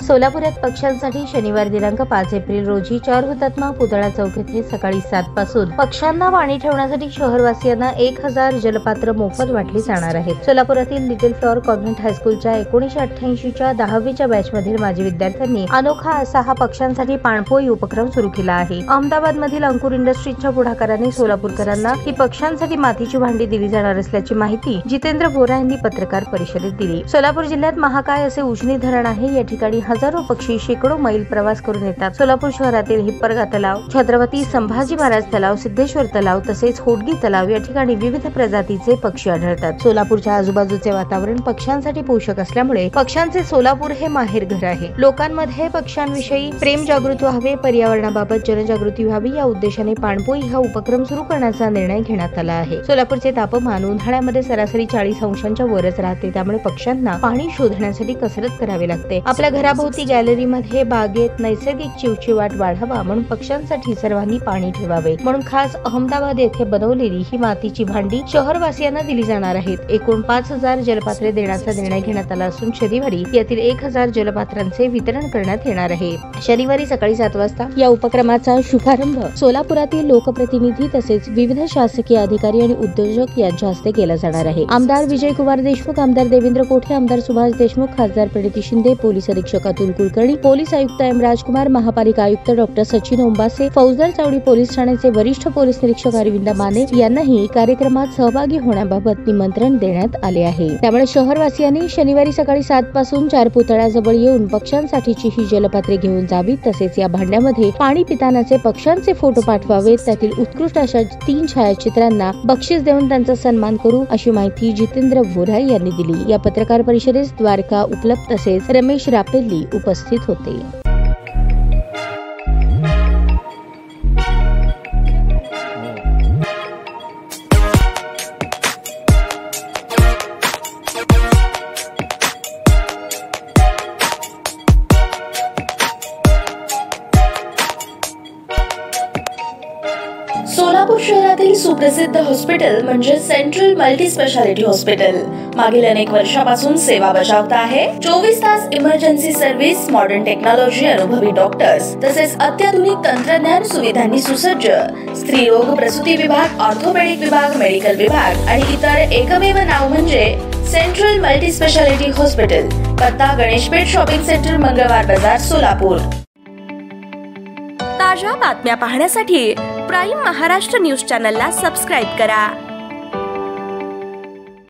सोलापुरात पक्ष्यांसाठी शनिवार दिनांक 5 एप्रिल रोजी 4 हुतात्मा पुतळा चौक येथे सकाळी 7 पासून पक्ष्यांना पाणी ठेवण्यासाठी शहरवासियांना 1000 जलपात्र मोफत वाटली जाणार आहेत। सोलापुरातील लिटिल फ्लॉवर कॉन्व्हेंट हायस्कूलच्या 1988च्या 10वीच्या बॅच मधील माजी विद्यार्थ्यांनी अनोखा असा हा पक्ष्यांसाठी पाणपोई उपक्रम सुरू केला आहे। अहमदाबाद मधील अंकुर इंडस्ट्रीजच्या पुढाकाराने सोलापूरकरांना ही पक्ष्यांसाठी मातीची भांडी दिली जाणार असल्याची माहिती जितेंद्र बोरा यांनी पत्रकार परिषदेत दिली। सोलापूर जिल्ह्यात महाकाय असे उजनी धरण आहे। या ठिकाणी हजारो पक्षी शेकडो मैल प्रवास करून येतात। सोलापूर शहरातील हिप्परगा तलाव, छत्रपती संभाजी महाराज तलाव, सिद्धेश्वर तलाव तसेच होडगी तलाव या ठिकाणी विविध प्रजातीचे पक्षी आढळतात। सोलापूरच्या आजूबाजूचे वातावरण पक्ष्यांसाठी पोषक असल्यामुळे पक्ष्यांचे सोलापूर हे माहेर घर आहे। लोकांमध्ये पक्ष्यांविषयी प्रेम जागृत व्हावे, पर्यावरणाबाबत जनजागृती व्हावी या उद्देशाने पाणपोई हा उपक्रम सुरू करण्याचा निर्णय घेण्यात आला आहे। सोलापूरचे तापमान उन्हाळ्यामध्ये सरासरी 40 अंशांच्या वरच राहते, त्यामुळे पक्ष्यांना पाणी शोधण्यासाठी कसरत करावी लागते। आपल्या घराभोवती गॅलरीमध्ये बागेत नैसर्गिक चिवचिवाट वाढावा म्हणून पक्ष्यांसाठी सर्वांनी पाणी ठेवावे म्हणून खास अहमदाबाद येथे बनवलेली ही मातीची भांडी शहरवासियांना दिली जाणार आहेत। एकूण 5000 जलपात्रे देण्याचा निर्णय घेण्यात आला असून शनिवारी यातील 1000 जलपात्रांचे वितरण करण्यात येणार आहे। शनिवारी सकाळी 7 वाजता या उपक्रमाचा शुभारंभ सोलापुरातील लोकप्रतिनिधी तसेच विविध शासकीय अधिकारी आणि उद्योजक यांच्या हस्ते केला जाणार आहे। आमदार विजयकुमार देशमुख, आमदार देवेंद्र कोठे, आमदार सुभाष देशमुख, खासदार प्रणिती शिंदे, पोलीस अधीक्षक अतुल कुलकर्णी, पोलीस आयुक्त एम राजकुमार, महापालिका आयुक्त डॉक्टर सचिन ओंबासे, फौजदार चावडी पोलीस ठाण्याचे वरिष्ठ पोलीस निरीक्षक अरविंद माने यांनाही कार्यक्रमात सहभागी होण्याबाबत निमंत्रण देण्यात आले आहे। त्यामुळे शहरवासियांनी शनिवारी सकाळी 7 पासून 4 पुतळ्याजवळ येऊन पक्ष्यांसाठीची ही जलपात्रे घेऊन जावीत तसेच या भांड्यामध्ये पाणी पितानाचे पक्ष्यांचे फोटो पाठवावेत। त्यातील उत्कृष्ट अशा 3 छायाचित्रांना बक्षीस देऊन त्यांचा सन्मान करू अशी माहिती जितेंद्र बोरा यांनी दिली। या पत्रकार परिषदेस द्वारका उपलब्ध तसेच रमेश रापेल्ली उपस्थित होते। सोलापूर शहरातील सुप्रसिद्ध हॉस्पिटल म्हणजे सेंट्रल मल्टी स्पेशालिटी हॉस्पिटल मागील अनेक वर्षापासून सेवा बजावत आहे। 24 तास इमर्जन्सी सर्व्हिस, मॉडर्न टेक्नॉलॉजी, अनुभवी डॉक्टर्स तसेच अत्याधुनिक तंत्रज्ञान सुविधांनी सुसज्ज स्त्रीरोग प्रसूती विभाग, ऑर्थोपेडिक विभाग, मेडिकल विभाग आणि इतर एकमेव नाव म्हणजे सेंट्रल मल्टी स्पेशालिटी हॉस्पिटल। पत्ता गणेशपेठ शॉपिंग सेंटर, मंगळवार बाजार, सोलापूर। ताज्या बातम्या पाहण्यासाठी प्राईम महाराष्ट्र न्यूज चॅनलला सबस्क्राईब करा।